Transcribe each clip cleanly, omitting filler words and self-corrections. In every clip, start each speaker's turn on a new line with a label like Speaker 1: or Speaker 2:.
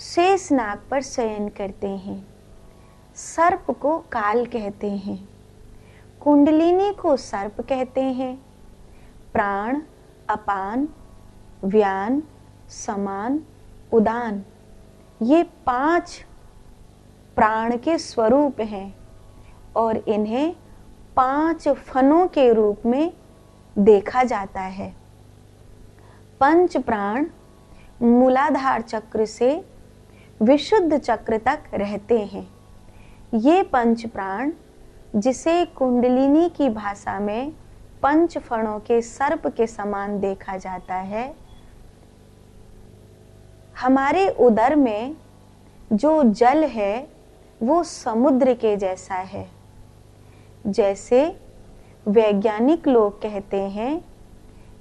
Speaker 1: शेषनाग पर शयन करते हैं। सर्प को काल कहते हैं, कुंडलिनी को सर्प कहते हैं। प्राण, अपान, व्यान, समान, उदान, ये 5 प्राण के स्वरूप हैं और इन्हें 5 फनों के रूप में देखा जाता है। पंच प्राण मूलाधार चक्र से विशुद्ध चक्र तक रहते हैं। ये पंच प्राण, जिसे कुंडलिनी की भाषा में 5 फणों के सर्प के समान देखा जाता है, हमारे उदर में जो जल है वो समुद्र के जैसा है। जैसे वैज्ञानिक लोग कहते हैं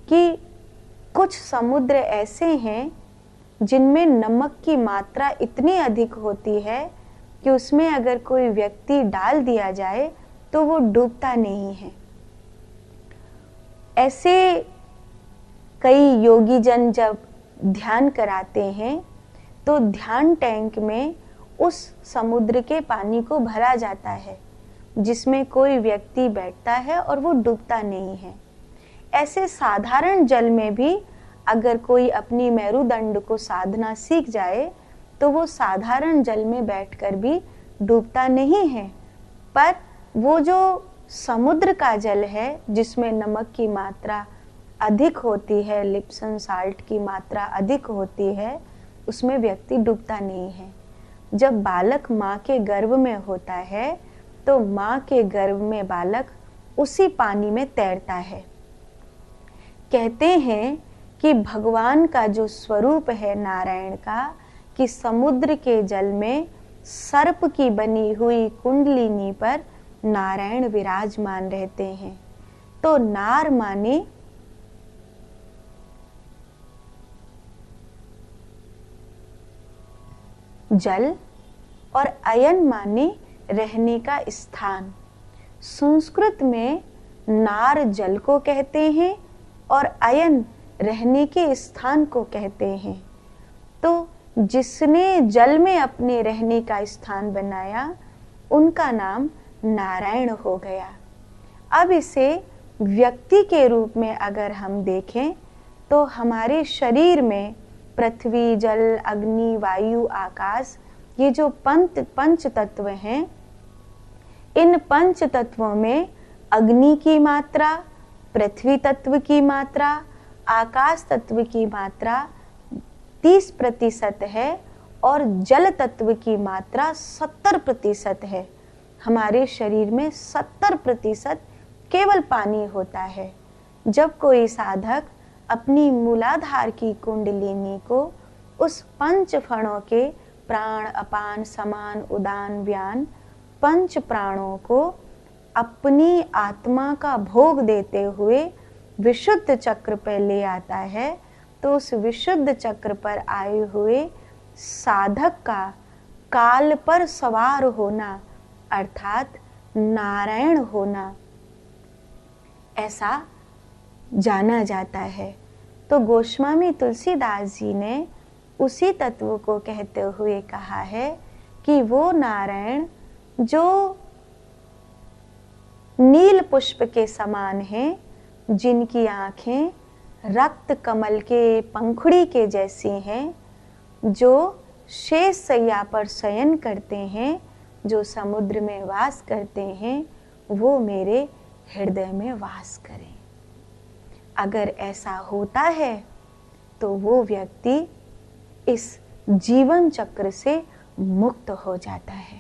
Speaker 1: कि कुछ समुद्र ऐसे हैं जिनमें नमक की मात्रा इतनी अधिक होती है कि उसमें अगर कोई व्यक्ति डाल दिया जाए तो वो डूबता नहीं है। ऐसे कई योगी जन जब ध्यान कराते हैं तो ध्यान टैंक में उस समुद्र के पानी को भरा जाता है जिसमें कोई व्यक्ति बैठता है और वो डूबता नहीं है। ऐसे साधारण जल में भी अगर कोई अपनी मेरुदंड को साधना सीख जाए तो वो साधारण जल में बैठकर भी डूबता नहीं है। पर वो जो समुद्र का जल है जिसमें नमक की मात्रा अधिक होती है, लिप्सन साल्ट की मात्रा अधिक होती है, उसमें व्यक्ति डूबता नहीं है। जब बालक माँ के गर्भ में होता है तो माँ के गर्भ में बालक उसी पानी में तैरता है। कहते हैं कि भगवान का जो स्वरूप है नारायण का, कि समुद्र के जल में सर्प की बनी हुई कुंडलिनी पर नारायण विराजमान रहते हैं। तो नार माने जल और अयन माने रहने का स्थान। संस्कृत में नार जल को कहते हैं और अयन रहने के स्थान को कहते हैं। तो जिसने जल में अपने रहने का स्थान बनाया उनका नाम नारायण हो गया। अब इसे व्यक्ति के रूप में अगर हम देखें तो हमारे शरीर में पृथ्वी, जल, अग्नि, वायु, आकाश, ये जो पंच तत्व हैं, इन पंच तत्वों में अग्नि की मात्रा, पृथ्वी तत्व की मात्रा, आकाश तत्व की मात्रा 30% है और जल तत्व की मात्रा 70% है। हमारे शरीर में 70% केवल पानी होता है। जब कोई साधक अपनी मूलाधार की कुंडलिनी को उस 5 फणों के प्राण, अपान, समान, उदान, व्यान 5 प्राणों को अपनी आत्मा का भोग देते हुए विशुद्ध चक्र पर ले आता है, तो उस विशुद्ध चक्र पर आए हुए साधक का काल पर सवार होना अर्थात नारायण होना ऐसा जाना जाता है। तो गोस्वामी तुलसीदास जी ने उसी तत्व को कहते हुए कहा है कि वो नारायण जो नील पुष्प के समान हैं, जिनकी आंखें रक्त कमल के पंखुड़ी के जैसी हैं, जो शेष शैया पर शयन करते हैं, जो समुद्र में वास करते हैं, वो मेरे हृदय में वास करें। अगर ऐसा होता है तो वो व्यक्ति इस जीवन चक्र से मुक्त हो जाता है।